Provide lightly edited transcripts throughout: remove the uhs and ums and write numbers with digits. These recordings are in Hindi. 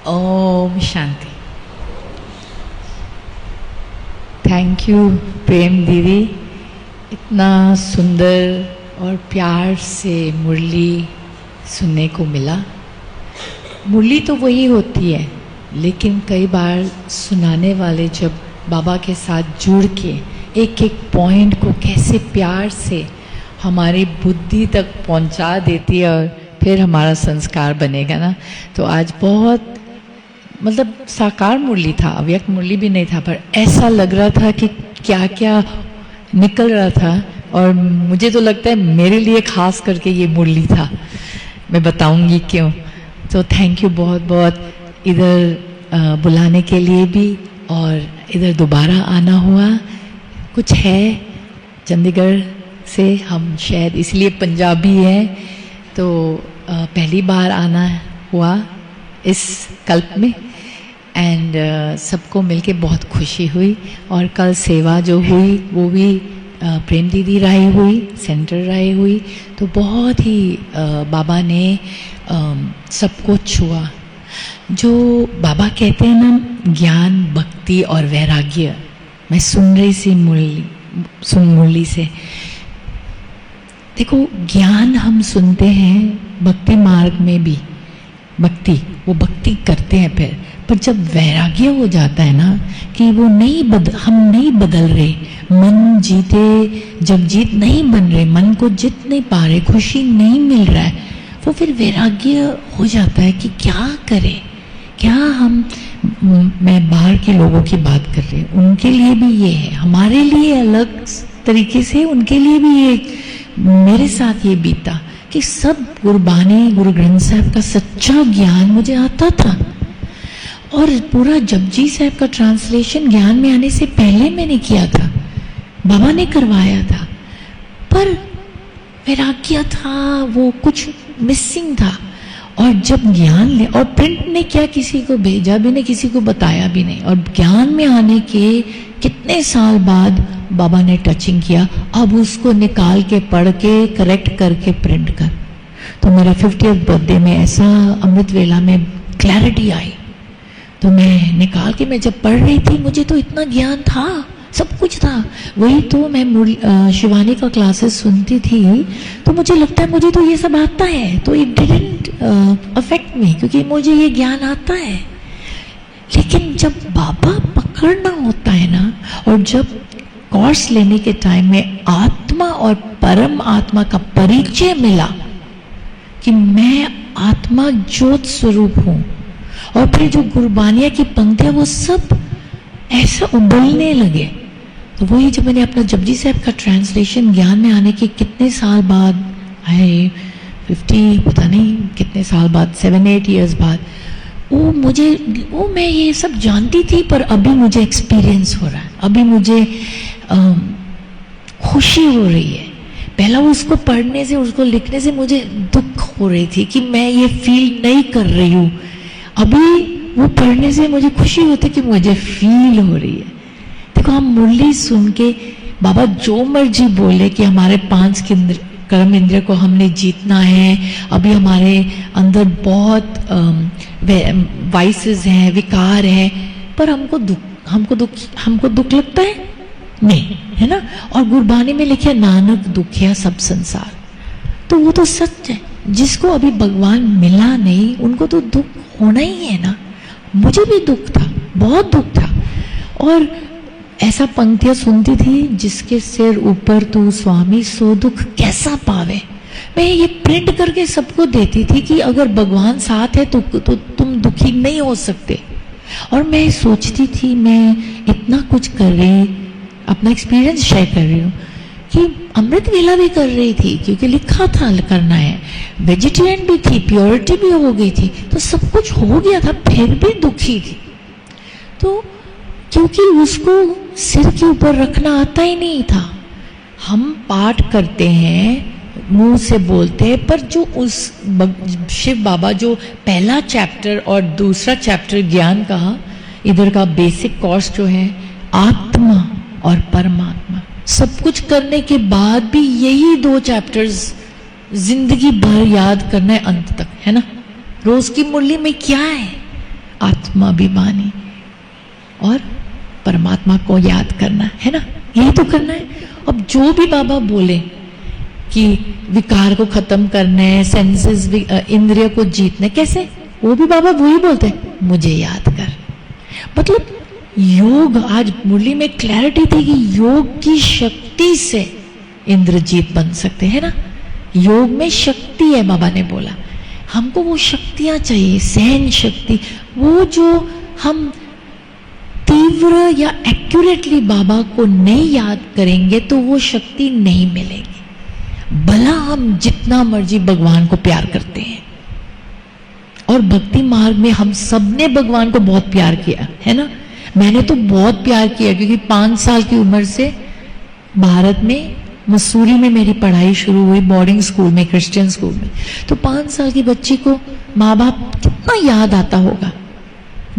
ओम शांति। थैंक यू प्रेम दीदी, इतना सुंदर और प्यार से मुरली सुनने को मिला। मुरली तो वही होती है, लेकिन कई बार सुनाने वाले जब बाबा के साथ जुड़ के एक एक पॉइंट को कैसे प्यार से हमारी बुद्धि तक पहुंचा देती है और फिर हमारा संस्कार बनेगा ना। तो आज बहुत मतलब साकार मुरली था, अव्यक्त मुरली भी नहीं था, पर ऐसा लग रहा था कि क्या क्या निकल रहा था। और मुझे तो लगता है मेरे लिए खास करके ये मुरली था, मैं बताऊंगी क्यों। तो थैंक यू बहुत बहुत, इधर बुलाने के लिए भी और इधर दोबारा आना हुआ। कुछ है चंडीगढ़ से, हम शायद इसलिए पंजाबी हैं, तो पहली बार आना हुआ इस कल्प में। एंड सबको मिलके बहुत खुशी हुई। और कल सेवा जो हुई वो भी प्रेम दीदी राय हुई, सेंटर राय हुई, तो बहुत ही बाबा ने सबको छुआ। जो बाबा कहते हैं ना, ज्ञान, भक्ति और वैराग्य, मैं सुन रही सी मुरली से। देखो, ज्ञान हम सुनते हैं भक्ति मार्ग में भी, भक्ति वो भक्ति करते हैं फिर, पर जब वैराग्य हो जाता है ना कि वो हम नहीं बदल रहे, मन जीते जगजीत नहीं बन रहे, मन को जीत नहीं पा रहे, खुशी नहीं मिल रहा है, वो फिर वैराग्य हो जाता है कि क्या करें, क्या हम। मैं बाहर के लोगों की बात कर रही हूँ, उनके लिए भी ये है, हमारे लिए अलग तरीके से, उनके लिए भी ये, मेरे साथ ये बीता कि सब गुरबानी, गुरु ग्रंथ साहब का सच्चा ज्ञान मुझे आता था। और पूरा जपजी साहब का ट्रांसलेशन ज्ञान में आने से पहले मैंने किया था, बाबा ने करवाया था, पर वैराग्य था, वो कुछ मिसिंग था। और जब ज्ञान ले, और प्रिंट ने क्या किसी को भेजा भी नहीं, किसी को बताया भी नहीं, और ज्ञान में आने के कितने साल बाद बाबा ने टचिंग किया, अब उसको निकाल के पढ़ के करेक्ट करके प्रिंट कर। तो मेरा 50th बर्थडे में ऐसा अमृत वेला में क्लैरिटी आई, तो मैं निकाल के, मैं जब पढ़ रही थी मुझे तो इतना ज्ञान था, सब कुछ था। वही तो मैं शिवानी का क्लासेस सुनती थी, तो मुझे लगता है मुझे तो ये सब आता है, तो इट डिडंट अफेक्ट मी, क्योंकि मुझे ये ज्ञान आता है। लेकिन जब बाबा पकड़ना होता है ना, और जब कोर्स लेने के टाइम में आत्मा और परम आत्मा का परिचय मिला कि मैं आत्मा ज्योत स्वरूप हूँ, और फिर जो गुरबानिया की पंक्तियां वो सब ऐसा उबलने लगे। तो वही जब मैंने अपना जपजी साहब का ट्रांसलेशन ज्ञान में आने के कितने साल बाद आए, 50 पता नहीं कितने साल बाद, 7-8 इयर्स बाद, वो मैं ये सब जानती थी, पर अभी मुझे एक्सपीरियंस हो रहा है, अभी मुझे खुशी हो रही है। पहला उसको पढ़ने से, उसको लिखने से मुझे दुख हो रही थी कि मैं ये फील नहीं कर रही हूँ, अभी वो पढ़ने से मुझे खुशी होती कि मुझे फील हो रही है। देखो, हम मुरली सुन के बाबा जो मर्जी बोले कि हमारे 5 कर्म इंद्रिय को हमने जीतना है, अभी हमारे अंदर बहुत वाइसेस हैं, विकार हैं, पर हमको दुख लगता है नहीं, है ना। और गुरबानी में लिखे नानक दुखिया सब संसार, तो वो तो सच है। जिसको अभी भगवान मिला नहीं, उनको तो दुख होना ही है ना। मुझे भी दुख था, बहुत दुख था, और ऐसा पंक्तियां सुनती थी, जिसके सिर ऊपर तू स्वामी सो दुख कैसा पावे। मैं ये प्रिंट करके सबको देती थी कि अगर भगवान साथ है तो तुम दुखी नहीं हो सकते। और मैं सोचती थी, मैं इतना कुछ कर रही, अपना एक्सपीरियंस शेयर कर रही हूँ कि अमृत वेला भी कर रही थी, क्योंकि लिखा था करना है, वेजिटेरियन भी थी, प्योरिटी भी हो गई थी, तो सब कुछ हो गया था, फिर भी दुखी थी। तो क्योंकि उसको सिर के ऊपर रखना आता ही नहीं था। हम पाठ करते हैं, मुंह से बोलते हैं, पर जो उस शिव बाबा जो पहला चैप्टर और दूसरा चैप्टर ज्ञान का, इधर का बेसिक कोर्स जो है आत्मा और परमात्मा, सब कुछ करने के बाद भी यही 2 चैप्टर्स जिंदगी भर याद करना है अंत तक, है ना। रोज की मुरली में क्या है, आत्माभिमानी और परमात्मा को याद करना है ना, यही तो करना है। अब जो भी बाबा बोले कि विकार को खत्म करना है, सेंसेस इंद्रिय को जीतना, कैसे, वो भी बाबा वही बोलते हैं, मुझे याद कर। मतलब योग, आज मुरली में क्लैरिटी थी कि योग की शक्ति से इंद्रजीत बन सकते हैं ना, योग में शक्ति है, बाबा ने बोला हमको वो शक्तियां चाहिए, सहन शक्ति, वो जो हम तीव्र या एक्यूरेटली बाबा को नहीं याद करेंगे तो वो शक्ति नहीं मिलेगी, भला हम जितना मर्जी भगवान को प्यार करते हैं। और भक्ति मार्ग में हम सब ने भगवान को बहुत प्यार किया है ना, मैंने तो बहुत प्यार किया, क्योंकि 5 साल की उम्र से भारत में मसूरी में मेरी पढ़ाई शुरू हुई, बोर्डिंग स्कूल में, क्रिश्चियन स्कूल में। तो 5 साल की बच्ची को माँ बाप कितना याद आता होगा।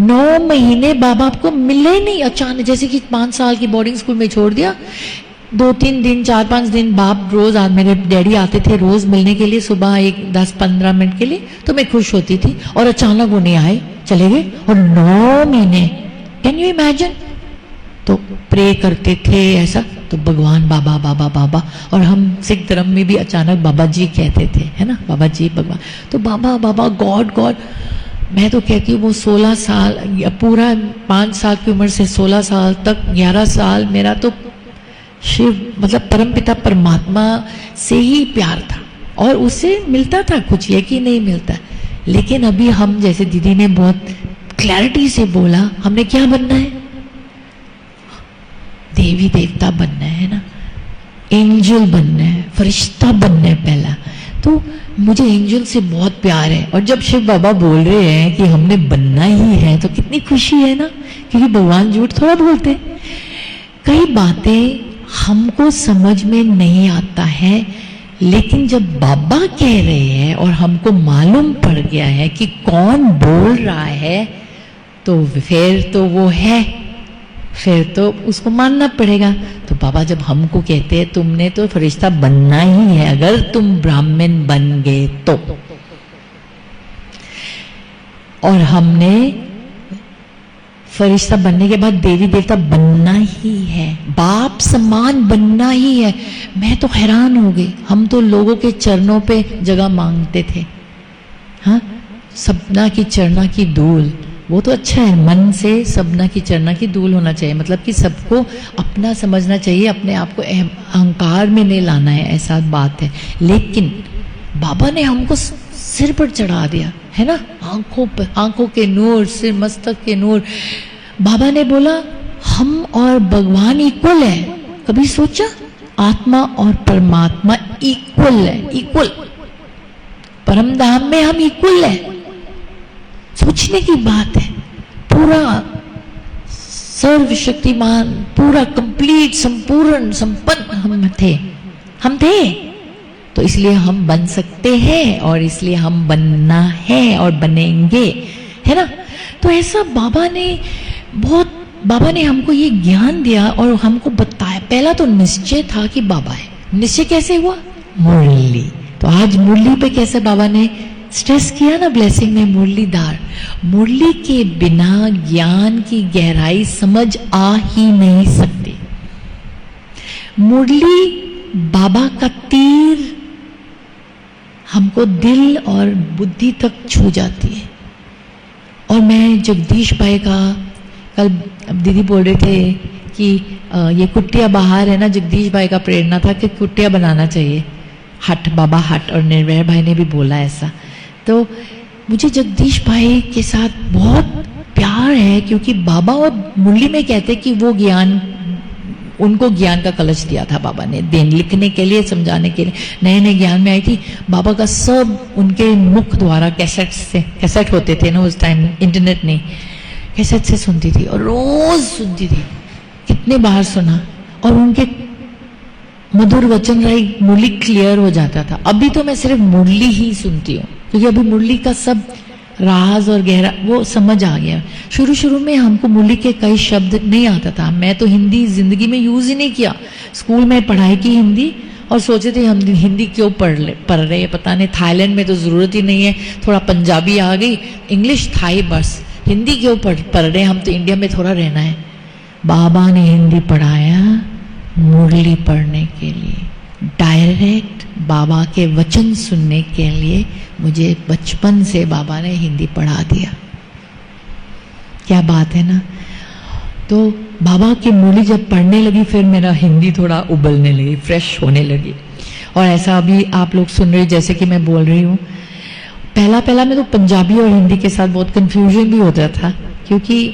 9 महीने माँ बाप को मिले नहीं, अचानक जैसे कि 5 साल की बोर्डिंग स्कूल में छोड़ दिया, 2-3 दिन 4-5 दिन बाप रोज मेरे डैडी आते थे रोज मिलने के लिए, सुबह 10-15 मिनट के लिए, तो मैं खुश होती थी। और अचानक वो नहीं आए, चले गए, और 9 महीने, कैन यू इमेजिन। तो प्रे करते थे ऐसा, तो भगवान बाबा बाबा बाबा, और हम सिख धर्म में भी अचानक बाबा जी कहते थे, है ना, बाबा जी भगवान, तो बाबा बाबा गॉड गॉड। मैं तो कहती हूँ वो 16 साल, पूरा 5 साल की उम्र से 16 साल तक, 11 साल मेरा तो शिव मतलब परमपिता परमात्मा से ही प्यार था, और उससे मिलता था कुछ, ये कि नहीं मिलता। लेकिन अभी हम, जैसे दीदी ने बहुत क्लैरिटी से बोला, हमने क्या बनना है, देवी देवता बनना है ना, एंजल बनना है, फरिश्ता बनना है पहला। तो मुझे एंजल से बहुत प्यार है, और जब शिव बाबा बोल रहे हैं कि हमने बनना ही है तो कितनी खुशी है ना, क्योंकि भगवान झूठ थोड़ा बोलते। कई बातें हमको समझ में नहीं आता है, लेकिन जब बाबा कह रहे हैं और हमको मालूम पड़ गया है कि कौन बोल रहा है, तो फिर तो वो है, फिर तो उसको मानना पड़ेगा। तो बाबा जब हमको कहते हैं तुमने तो फरिश्ता बनना ही है अगर तुम ब्राह्मण बन गए तो, और हमने फरिश्ता बनने के बाद देवी देवता बनना ही है, बाप समान बनना ही है। मैं तो हैरान हो गई, हम तो लोगों के चरणों पे जगह मांगते थे, हाँ, सबना की चरना की धूल, वो तो अच्छा है, मन से सबना की चरना की धूल होना चाहिए, मतलब कि सबको अपना समझना चाहिए, अपने आप को अहंकार में नहीं लाना है, ऐसा बात है। लेकिन बाबा ने हमको सिर पर चढ़ा दिया है ना, आंखों के नूर, सिर मस्तक के नूर। बाबा ने बोला हम और भगवान इक्वल है, कभी सोचा, आत्मा और परमात्मा इक्वल है, इक्वल, परम धाम में हम इक्वल है, सोचने की बात है। पूरा सर्वशक्तिमान, पूरा कंप्लीट, संपूर्ण, संपन्न हम थे, तो इसलिए हम बन सकते हैं, और इसलिए हम बनना है और बनेंगे, है ना। तो ऐसा बाबा ने हमको ये ज्ञान दिया और हमको बताया। पहला तो निश्चय था कि बाबा है, निश्चय कैसे हुआ, मुरली। तो आज मुरली पे कैसे बाबा ने स्ट्रेस किया ना ब्लेसिंग में, मुरलीधार, मुरली के बिना ज्ञान की गहराई समझ आ ही नहीं सकती। मुरली बाबा का तीर हमको दिल और बुद्धि तक छू जाती है। और मैं जगदीश भाई का, कल दीदी बोल रहे थे कि ये कुट्टिया बाहर है ना, जगदीश भाई का प्रेरणा था कि कुट्टिया बनाना चाहिए, हट, बाबा हट, और निर्भय भाई ने भी बोला ऐसा। तो मुझे जगदीश भाई के साथ बहुत प्यार है, क्योंकि बाबा और मुरली में कहते कि वो ज्ञान, उनको ज्ञान का कलश दिया था बाबा ने, लिखने के लिए, समझाने के लिए। नए नए ज्ञान में आई थी, बाबा का सब उनके मुख द्वारा, कैसेट होते थे ना उस टाइम, इंटरनेट नहीं, कैसेट से सुनती थी, और रोज सुनती थी, कितने बार सुना, और उनके मधुर वचन रही, मुरली क्लियर हो जाता था। अभी तो मैं सिर्फ मुरली ही सुनती हूँ, क्योंकि अभी मुरली का सब राज और गहरा वो समझ आ गया। शुरू में हमको मुरली के कई शब्द नहीं आता था, मैं तो हिंदी जिंदगी में यूज ही नहीं किया। स्कूल में पढ़ाई की हिंदी, और सोचे थे हम हिंदी क्यों पढ़ रहे हैं, पता नहीं, थाईलैंड में तो जरूरत ही नहीं है, थोड़ा पंजाबी आ गई, इंग्लिश था ही बस। हिंदी क्यों पढ़ रहे हैं, हम तो इंडिया में थोड़ा रहना है। बाबा ने हिंदी पढ़ाया मुरली पढ़ने के लिए, डायरेक्ट बाबा के वचन सुनने के लिए मुझे बचपन से बाबा ने हिंदी पढ़ा दिया। क्या बात है ना। तो बाबा की मुरली जब पढ़ने लगी फिर मेरा हिंदी थोड़ा उबलने लगी, फ्रेश होने लगी। और ऐसा अभी आप लोग सुन रहे जैसे कि मैं बोल रही हूँ, पहला में तो पंजाबी और हिंदी के साथ बहुत कंफ्यूजन भी होता था, क्योंकि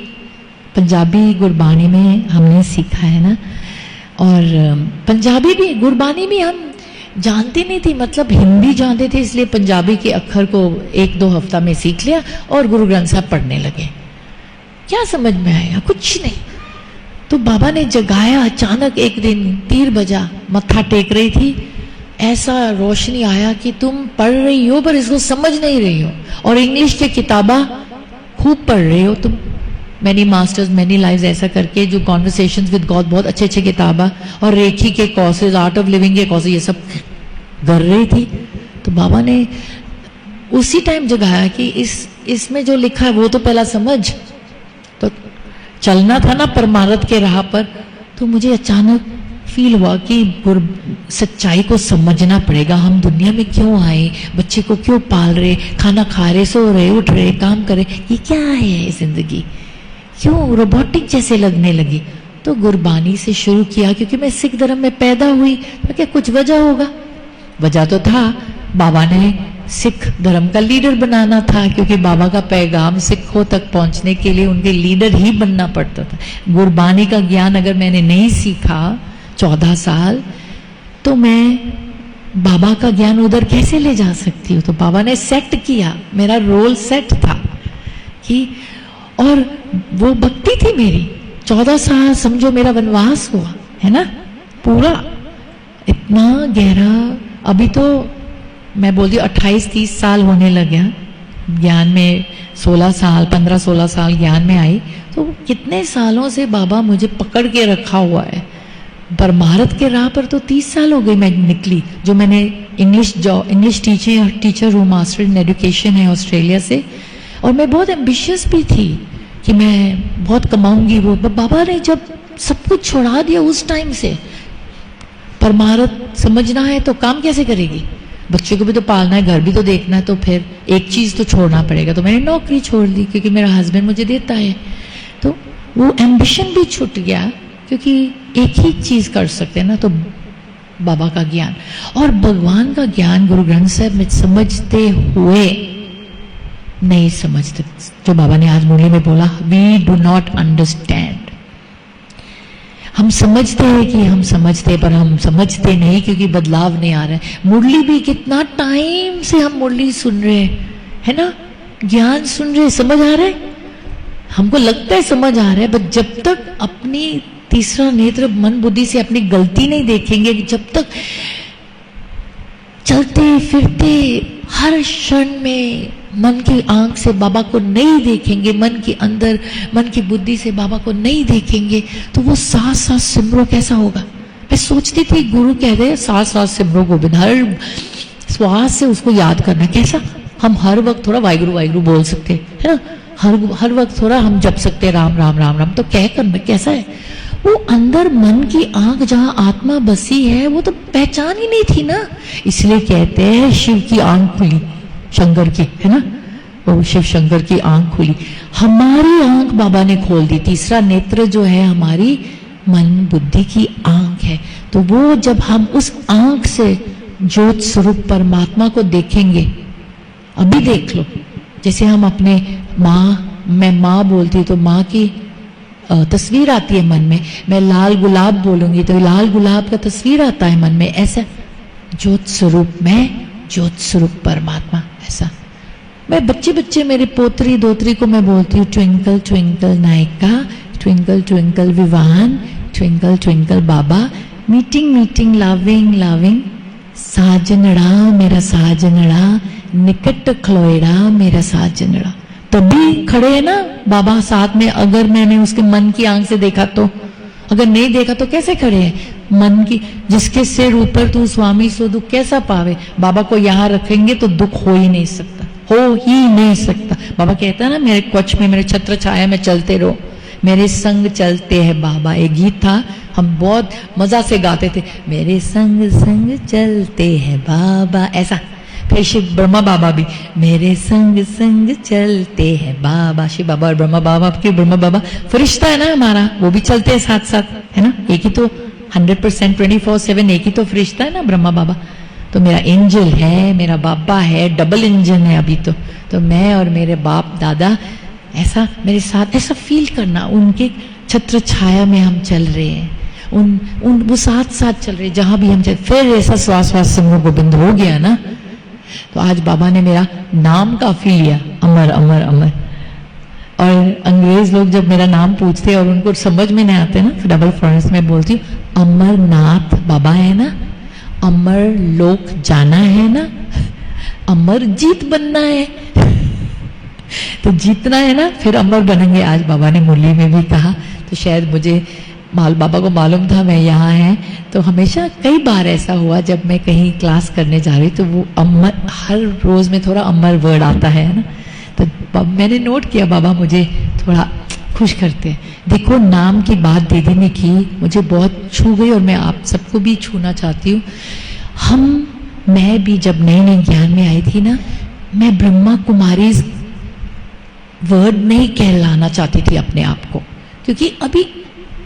पंजाबी गुरबानी में हमने सीखा है ना, और पंजाबी भी गुरबानी भी हम जानते नहीं थी, मतलब हिंदी जानते थे, इसलिए पंजाबी के अक्षर को 1-2 हफ्ता में सीख लिया और गुरु ग्रंथ साहब पढ़ने लगे। क्या समझ में आया, कुछ नहीं। तो बाबा ने जगाया, अचानक एक दिन 3 बजा, मत्था टेक रही थी, ऐसा रोशनी आया कि तुम पढ़ रही हो पर इसको समझ नहीं रही हो, और इंग्लिश की किताबा खूब पढ़ रही हो तुम, मैनी मास्टर्स मैनी लाइव्स ऐसा करके, जो कॉन्वर्सेशंस विद गॉड, बहुत अच्छे अच्छे किताबा, और रेखी के कोर्सेज, आर्ट ऑफ लिविंग के कोर्सेज, ये सब कर रही थी। तो बाबा ने उसी टाइम जगाया कि इसमें जो लिखा है वो तो पहला समझ। तो चलना था ना परमार्थ के राह पर, तो मुझे अचानक फील हुआ कि सच्चाई को समझना पड़ेगा। हम दुनिया में क्यों आए, बच्चे को क्यों पाल रहे, खाना खा रहे, सो रहे, उठ रहे, काम करे, ये क्या है जिंदगी, क्यों रोबोटिक जैसे लगने लगी। तो गुरबानी से शुरू किया, क्योंकि मैं सिख धर्म में पैदा हुई, तो क्या कुछ वजह होगा, वजह तो था, बाबा ने सिख धर्म का लीडर बनाना था, क्योंकि बाबा का पैगाम सिखों तक पहुंचने के लिए उनके लीडर ही बनना पड़ता था। गुरबानी का ज्ञान अगर मैंने नहीं सीखा 14 साल, तो मैं बाबा का ज्ञान उधर कैसे ले जा सकती हूँ। तो बाबा ने सेट किया, मेरा रोल सेट था कि, और वो भक्ति थी मेरी। 14 साल समझो मेरा वनवास हुआ है ना, पूरा इतना गहरा। अभी तो मैं बोलती हूँ 28-30 साल होने लगा ज्ञान में, 16 साल 15-16 साल ज्ञान में आई, तो कितने सालों से बाबा मुझे पकड़ के रखा हुआ है। परमार्थ के राह पर तो 30 साल हो गई मैं निकली, जो मैंने इंग्लिश टीचर हूँ, मास्टर इन एजुकेशन है ऑस्ट्रेलिया से, और मैं बहुत एम्बिशियस भी थी कि मैं बहुत कमाऊंगी। वो बाबा ने जब सब कुछ छोड़ा दिया उस टाइम से, परमार्थ समझना है तो काम कैसे करेगी, बच्चे को भी तो पालना है, घर भी तो देखना है, तो फिर एक चीज तो छोड़ना पड़ेगा। तो मैंने नौकरी छोड़ दी, क्योंकि मेरा हस्बैंड मुझे देता है, तो वो एम्बिशन भी छूट गया, क्योंकि एक ही चीज कर सकते हैं ना, तो बाबा का ज्ञान और भगवान का ज्ञान गुरु ग्रंथ साहब में समझते हुए नहीं समझते। जो बाबा ने आज मुरली में बोला, वी डू नॉट अंडरस्टैंड। हम समझते हैं कि हम समझते, पर हम समझते नहीं, क्योंकि बदलाव नहीं आ रहा है। मुरली भी कितना टाइम से हम मुरली सुन रहे है ना, ज्ञान सुन रहे, समझ आ रहा है, हमको लगता है समझ आ रहा है, बट जब तक अपनी तीसरा नेत्र मन बुद्धि से अपनी गलती नहीं देखेंगे, जब तक चलते फिरते हर क्षण में मन की आंख से बाबा को नहीं देखेंगे, मन के अंदर मन की बुद्धि से बाबा को नहीं देखेंगे, तो वो साथ साथ सिमरो कैसा होगा। मैं सोचती थी गुरु कह रहे साथ साथ सिमरो गोविंद, हर श्वास से उसको याद करना। कैसा, हम हर वक्त थोड़ा वाहिगुरु वाहिगुरु बोल सकते है ना, हर वक्त थोड़ा हम जप सकते राम राम राम राम, तो क्या करना, कैसा है वो अंदर मन की आंख जहां आत्मा बसी है, वो तो पहचान ही नहीं थी ना। इसलिए कहते हैं शिव की आंख खुली, शंकर की, है ना, वो शिव शंकर की आंख खुली, हमारी आंख बाबा ने खोल दी। तीसरा नेत्र जो है हमारी मन बुद्धि की आंख है, तो वो जब हम उस आंख से ज्योत स्वरूप परमात्मा को देखेंगे, अभी देख लो, जैसे हम अपने माँ, मैं माँ बोलती हूँ तो माँ की तस्वीर आती है मन में, मैं लाल गुलाब बोलूंगी तो लाल गुलाब का तस्वीर आता है मन में, ऐसा ज्योत स्वरूप में, ज्योत स्वरूप परमात्मा। ऐसा मैं बच्चे बच्चे मेरे पोतरी दोतरी को मैं बोलती हूँ, twinkle twinkle Nayka, twinkle twinkle Vivaan, twinkle twinkle बाबा, मीटिंग मीटिंग लविंग लविंग, साजनड़ा मेरा साजनड़ा, निकट खलोएड़ा मेरा साजनड़ा। तभी खड़े है ना बाबा साथ में, अगर मैंने उसके मन की आंख से देखा तो, अगर नहीं देखा तो कैसे खड़े हैं मन की, जिसके सिर ऊपर तू स्वामी सो दुख कैसा पावे। बाबा को यहाँ रखेंगे तो दुख हो ही नहीं सकता। हो ही नहीं सकता। बाबा कहता है ना, मेरे कवच में, मेरे छत्र छाया में चलते रहो, मेरे संग चलते हैं बाबा। एक गीत था, हम बहुत मजा से गाते थे, मेरे संग संग चलते हैं बाबा, ऐसा। फिर शिव ब्रह्मा बाबा भी, मेरे संग संग चलते हैं बाबा। शिव बाबा और ब्रह्मा बाबा, क्यों ब्रह्मा बाबा फरिश्ता है ना हमारा, वो भी चलते हैं साथ साथ, है ना। एक ही तो 100% 24/7 एक ही तो फरिश्ता है ना ब्रह्मा बाबा। तो मेरा एंजल है, मेरा बाबा है, डबल इंजन है अभी तो मैं और मेरे बाप दादा ऐसा मेरे साथ, ऐसा फील करना, उनके छत्र छाया में हम चल रहे हैं, उन वो साथ साथ चल रहे, जहां भी हम चल। फिर ऐसा श्वास श्वास समूह गोविंद हो गया ना, तो आज बाबा ने मेरा नाम काफी लिया, अमर अमर अमर। और अंग्रेज लोग जब मेरा नाम पूछते और उनको समझ में नहीं आते ना, तो डबल फॉरेंस में बोलती हूँ, अमरनाथ बाबा है ना, अमर लोक जाना है ना, अमर जीत बनना है, तो जीतना है ना, फिर अमर बनेंगे। आज बाबा ने मुरली में भी कहा, तो शायद मुझे बाबा को मालूम था मैं यहाँ है, तो हमेशा कई बार ऐसा हुआ जब मैं कहीं क्लास करने जा रही, तो वो अमर, हर रोज में थोड़ा अमर वर्ड आता है ना, तो मैंने नोट किया बाबा मुझे थोड़ा खुश करते हैं। देखो नाम की बात दीदी ने की, मुझे बहुत छू गई और मैं आप सबको भी छूना चाहती हूँ। मैं भी जब नई नई ज्ञान में आई थी ना, मैं ब्रह्मा कुमारी वर्ड नहीं कहलाना चाहती थी अपने आप को, क्योंकि अभी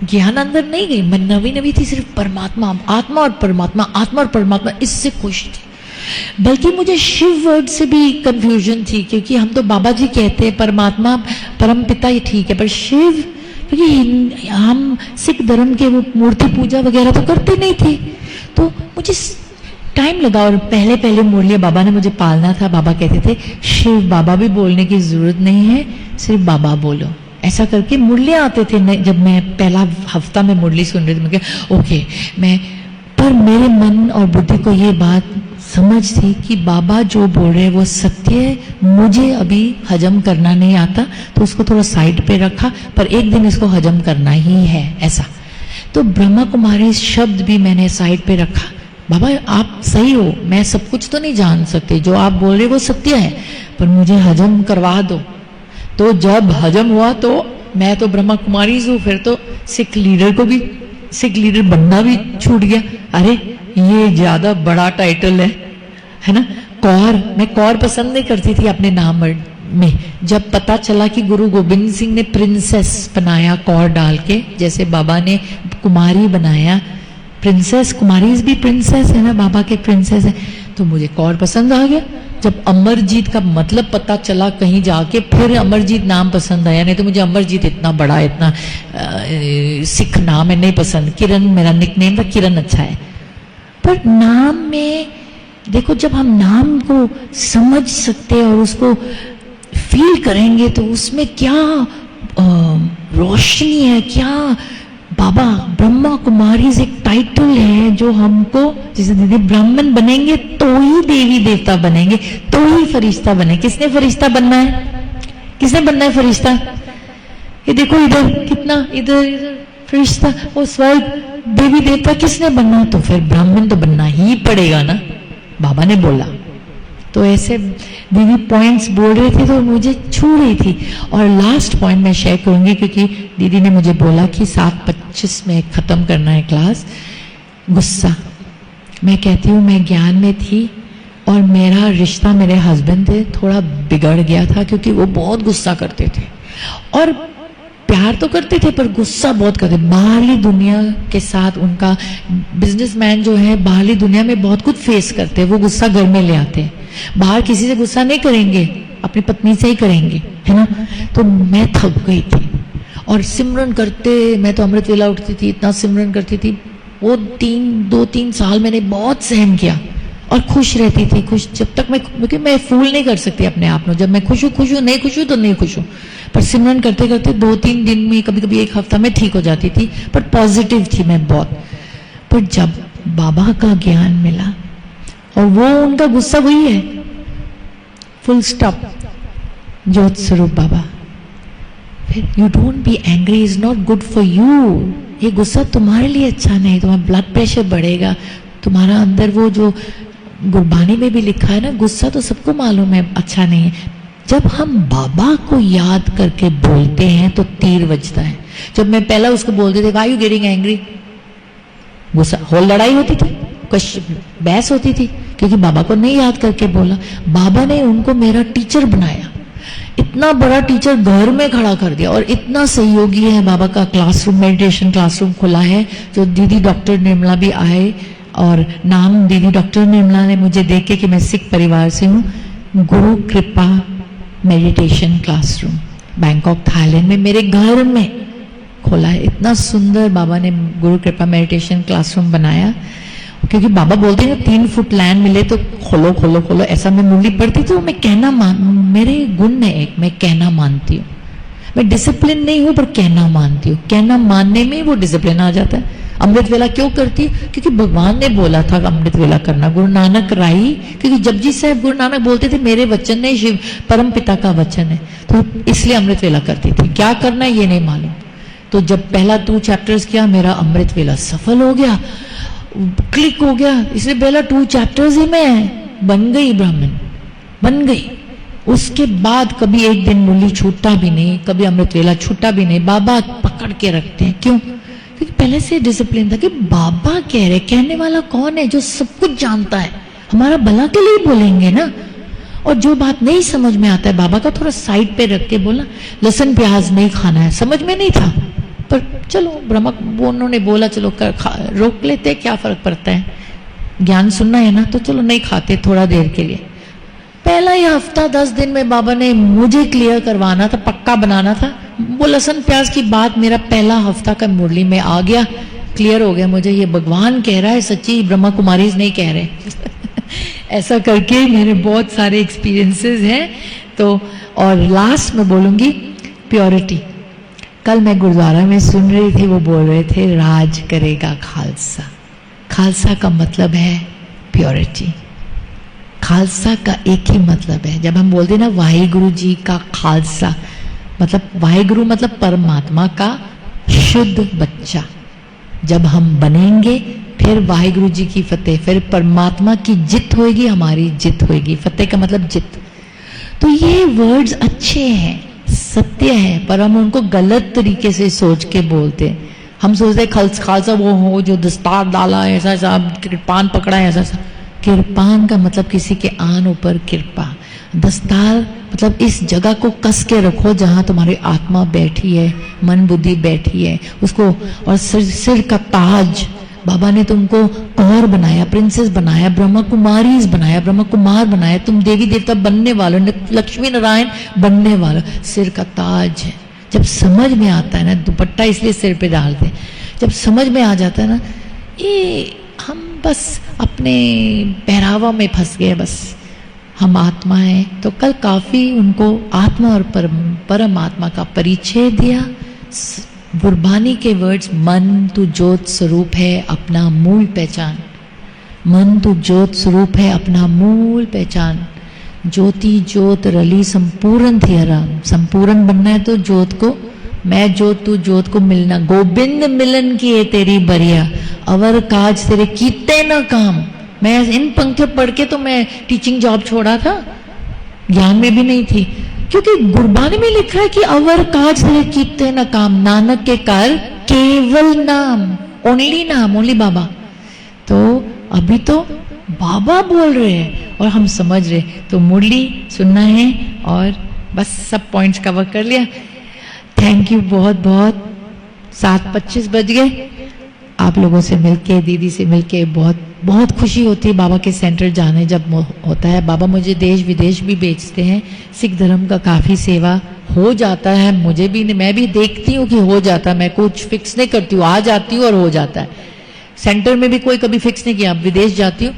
ज्ञान अंदर नहीं गई, मैं नवी नवी थी, सिर्फ परमात्मा, आत्मा और परमात्मा, आत्मा और परमात्मा, इससे खुश थी। बल्कि मुझे शिव वर्ड से भी कंफ्यूजन थी, क्योंकि हम तो बाबा जी कहते हैं, परमात्मा परम पिता ही ठीक है, पर शिव, क्योंकि हम सिख धर्म के वो मूर्ति पूजा वगैरह तो करते नहीं थे, तो मुझे टाइम लगा। और पहले पहले मुरलिया बाबा ने मुझे पालना था, बाबा कहते थे शिव बाबा भी बोलने की जरूरत नहीं है, सिर्फ बाबा बोलो, ऐसा करके मुरलियाँ आते थे। जब मैं पहला हफ्ता में मुरली सुन रही थी, मैं कहा ओके मैं, पर मेरे मन और बुद्धि को ये बात समझ थी कि बाबा जो बोल रहे हैं वो सत्य है, मुझे अभी हजम करना नहीं आता, तो उसको थोड़ा साइड पे रखा, पर एक दिन इसको हजम करना ही है, ऐसा। तो ब्रह्मा कुमारी शब्द भी मैंने साइड पे रखा। बाबा आप सही हो, मैं सब कुछ तो नहीं जान सकती, जो आप बोल रहे वो सत्य है, पर मुझे हजम करवा दो। तो जब हजम हुआ तो मैं तो ब्रह्मा कुमारी हूँ, फिर तो सिख लीडर को भी, सिख लीडर बनना भी छूट गया। अरे ये ज्यादा बड़ा टाइटल है ना। कौर, मैं कौर पसंद नहीं करती थी अपने नाम में, जब पता चला कि गुरु गोविंद सिंह ने प्रिंसेस बनाया कौर डाल के, जैसे बाबा ने कुमारी बनाया, प्रिंसेस, कुमारीज भी प्रिंसेस है ना, बाबा के प्रिंसेस है, तो मुझे कौर पसंद आ गया। जब अमरजीत का मतलब पता चला कहीं जाके, फिर अमरजीत नाम पसंद आया, नहीं तो मुझे अमरजीत इतना बड़ा, इतना सिख नाम है, नहीं पसंद। किरण मेरा निकनेम था, किरण अच्छा है। पर नाम में देखो, जब हम नाम को समझ सकते और उसको फील करेंगे तो उसमें क्या रोशनी है, क्या बाबा ब्रह्मा कुमारी एक टाइटल है जो हमको, जैसे दीदी ब्राह्मण बनेंगे तो ही देवी देवता बनेंगे, तो ही फरिश्ता बने। किसने फरिश्ता बनना है, किसने बनना है फरिश्ता? ये देखो इधर कितना, इधर फरिश्ता, वो स्वर्ग देवी देवता किसने बनना? तो फिर ब्राह्मण तो बनना ही पड़ेगा ना, बाबा ने बोला। तो ऐसे दीदी पॉइंट्स बोल रहे थे तो मुझे छू रही थी। और लास्ट पॉइंट मैं शेयर करूंगी, क्योंकि दीदी ने मुझे बोला कि 7:25 में खत्म करना है क्लास। गुस्सा, मैं कहती हूँ मैं ज्ञान में थी और मेरा रिश्ता मेरे हस्बैंड से थोड़ा बिगड़ गया था, क्योंकि वो बहुत गुस्सा करते थे और प्यार तो करते थे पर गुस्सा बहुत करते। बाहरी दुनिया के साथ उनका, बिजनेसमैन जो है बाहरी दुनिया में बहुत कुछ फेस करते हैं, वो गुस्सा घर में ले आते हैं। बाहर किसी से गुस्सा नहीं करेंगे, अपनी पत्नी से ही करेंगे, है ना। तो मैं थक गई थी और सिमरन करते, मैं तो अमृत वेला उठती थी, इतना सिमरन करती थी। वो 2-3 साल मैंने बहुत सहन किया और खुश रहती थी, खुश जब तक मैं, क्योंकि मैं फूल नहीं कर सकती अपने आप में, जब मैं खुश हूँ, नहीं खुश हूँ तो नहीं खुश हूँ। पर सिमरन करते करते 2-3 दिन में, कभी कभी 1 हफ्ता में ठीक हो जाती थी, पर पॉजिटिव थी मैं बहुत। पर जब बाबा का ज्ञान मिला, और वो उनका गुस्सा वही है, फुल स्टॉप, ज्योत स्वरूप बाबा। फिर you don't be angry, is not good for you. ये गुस्सा तुम्हारे लिए अच्छा नहीं, तुम्हारा ब्लड प्रेशर बढ़ेगा, तुम्हारा अंदर वो जो गुरबानी में भी लिखा है ना, गुस्सा तो सबको मालूम है अच्छा नहीं है, जब हम बाबा को याद करके बोलते हैं तो तीर बजता है। जब मैं पहला उसको बोलते थे व्हाई यू गेटिंग एंग्री, गुस्सा हो, लड़ाई होती थी, बहस होती थी, क्योंकि बाबा को नहीं याद करके बोला। बाबा ने उनको मेरा टीचर बनाया, इतना बड़ा टीचर घर में खड़ा कर दिया, और इतना सहयोगी है बाबा का क्लासरूम, मेडिटेशन क्लासरूम खुला है, जो दीदी डॉक्टर निर्मला भी आए, और नाम दीदी डॉक्टर निर्मला ने मुझे देख के कि मैं सिख परिवार से हूँ, गुरु कृपा मेडिटेशन क्लासरूम बैंकॉक थाईलैंड में मेरे घर में खोला है। इतना सुंदर बाबा ने गुरु कृपा मेडिटेशन क्लासरूम बनाया, क्योंकि बाबा बोलते हैं 3 फुट लैंड मिले तो खोलो खोलो खोलो, ऐसा मैं मुरली पढ़ती तो मैं कहना मेरे गुण है एक, मैं कहना मानती हूँ, मैं डिसिप्लिन नहीं हूँ पर कहना मानती हूँ, कहना मानने में वो डिसिप्लिन आ जाता है। अमृत वेला क्यों करती हूँ? क्योंकि भगवान ने बोला था अमृत वेला करना, गुरु नानक राही, क्योंकि जपजी साहब गुरु नानक बोलते थे मेरे वचन नहीं शिव परम पिता का वचन है, तो इसलिए अमृत वेला करती थी। क्या करना है ये नहीं मालूम, तो जब पहला 2 चैप्टर्स किया मेरा अमृत वेला सफल हो गया, क्लिक हो गया, इसलिए पहला 2 चैप्टर्स ही मैं बन गई ब्राह्मण, बन गई। उसके बाद कभी एक दिन मुरली छूटा भी नहीं, कभी अमृत वेला छूटा भी नहीं, बाबा पकड़ के रखते हैं। क्यों? क्योंकि पहले से डिसिप्लिन था कि बाबा कह रहे, कहने वाला कौन है? जो सब कुछ जानता है, हमारा भला के लिए बोलेंगे ना। और जो बात नहीं समझ में आता है बाबा का थोड़ा साइड पे रख के बोलना, लहसुन प्याज नहीं खाना है, समझ में नहीं था पर चलो ब्रह्मा उन्होंने बोला चलो रोक लेते, क्या फर्क पड़ता है, ज्ञान सुनना है ना, तो चलो नहीं खाते थोड़ा देर के लिए। पहला ही हफ्ता 10 दिन में बाबा ने मुझे क्लियर करवाना था, पक्का बनाना था। वो लहसुन प्याज की बात मेरा पहला हफ्ता का मुरली में आ गया, क्लियर हो गया मुझे, ये भगवान कह रहा है, सच्ची ब्रह्मा कुमारीज नहीं कह रहे। ऐसा करके मेरे बहुत सारे एक्सपीरियंसेस हैं। तो और लास्ट में बोलूंगी प्योरिटी। कल मैं गुरुद्वारा में सुन रही थी, वो बोल रहे थे राज करेगा खालसा। खालसा का मतलब है प्योरिटी। खालसा का एक ही मतलब है, जब हम बोलते हैं ना वाहिगुरु जी का खालसा, मतलब वाहिगुरु मतलब परमात्मा का शुद्ध बच्चा। जब हम बनेंगे फिर वाहिगुरु जी की फतेह, फिर परमात्मा की जित होगी, हमारी जित होगी। फतेह का मतलब जित। तो ये वर्ड्स अच्छे हैं, सत्य है, पर हम उनको गलत तरीके से सोच के बोलते हैं। हम सोचते हैं खालसा वो हो जो दस्तार डाला है, ऐसा ऐसा कृपान पकड़ा है, ऐसा ऐसा। कृपान का मतलब किसी के आन ऊपर कृपा। दस्तार मतलब इस जगह को कस के रखो जहां तुम्हारी आत्मा बैठी है, मन बुद्धि बैठी है उसको। और सिर का ताज, बाबा ने तुमको कौर बनाया, प्रिंसेस बनाया, ब्रह्मा कुमारीज बनाया, ब्रह्मा कुमार बनाया, तुम देवी देवता बनने वाले, लक्ष्मी नारायण बनने वाले। सिर का ताज है। जब समझ में आता है ना, दुपट्टा इसलिए सिर पे डालते, जब समझ में आ जाता है ना, ये हम बस अपने पहरावा में फंस गए, बस हम आत्मा हैं। तो कल काफी उनको आत्मा और परमात्मा का परिचय दिया। गुरबानी के वर्ड्स, मन तू ज्योत स्वरूप है अपना मूल पहचान, मन तू ज्योत स्वरूप है अपना मूल पहचान। ज्योति ज्योत रली संपूर्ण थी हराम। संपूर्ण बनना है तो ज्योत को, मैं ज्योत तू ज्योत को मिलना। गोविंद मिलन किए तेरी बरिया, अवर काज तेरे कीते न काम। मैं इन पंक्तियों पढ़ के तो मैं टीचिंग जॉब छोड़ा था, ज्ञान में भी नहीं थी, क्योंकि गुरबानी में लिखा है कि अवर काज तेरे कीते न काम, नानक के कर केवल नाम, ओनली नाम, ओनली बाबा। तो अभी तो बाबा बोल रहे हैं और हम समझ रहे, तो मुरली सुनना है और बस सब पॉइंट्स कवर कर लिया। थैंक यू बहुत बहुत। 7:25 बज गए। आप लोगों से मिलके, दीदी से मिलके बहुत बहुत खुशी होती है। बाबा के सेंटर जाने जब होता है, बाबा मुझे देश विदेश भी भेजते हैं। सिख धर्म का काफ़ी सेवा हो जाता है, मुझे भी, मैं भी देखती हूँ कि हो जाता है। मैं कुछ फिक्स नहीं करती हूँ, आ जाती हूँ और हो जाता है। सेंटर में भी कोई कभी फिक्स नहीं किया, विदेश जाती हूँ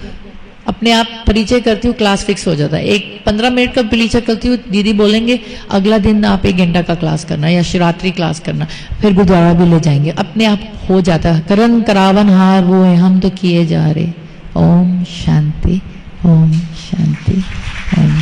अपने आप परिचय करती हूँ, क्लास फिक्स हो जाता है। एक 15 मिनट का परिचय करती हूँ, दीदी बोलेंगे अगला दिन आप 1 घंटा का क्लास करना या शिवरात्रि क्लास करना, फिर गुरुद्वारा भी ले जाएंगे, अपने आप हो जाता है। करन करावन हार वो है, हम तो किए जा रहे। ओम शांति, ओम शांति, ओम।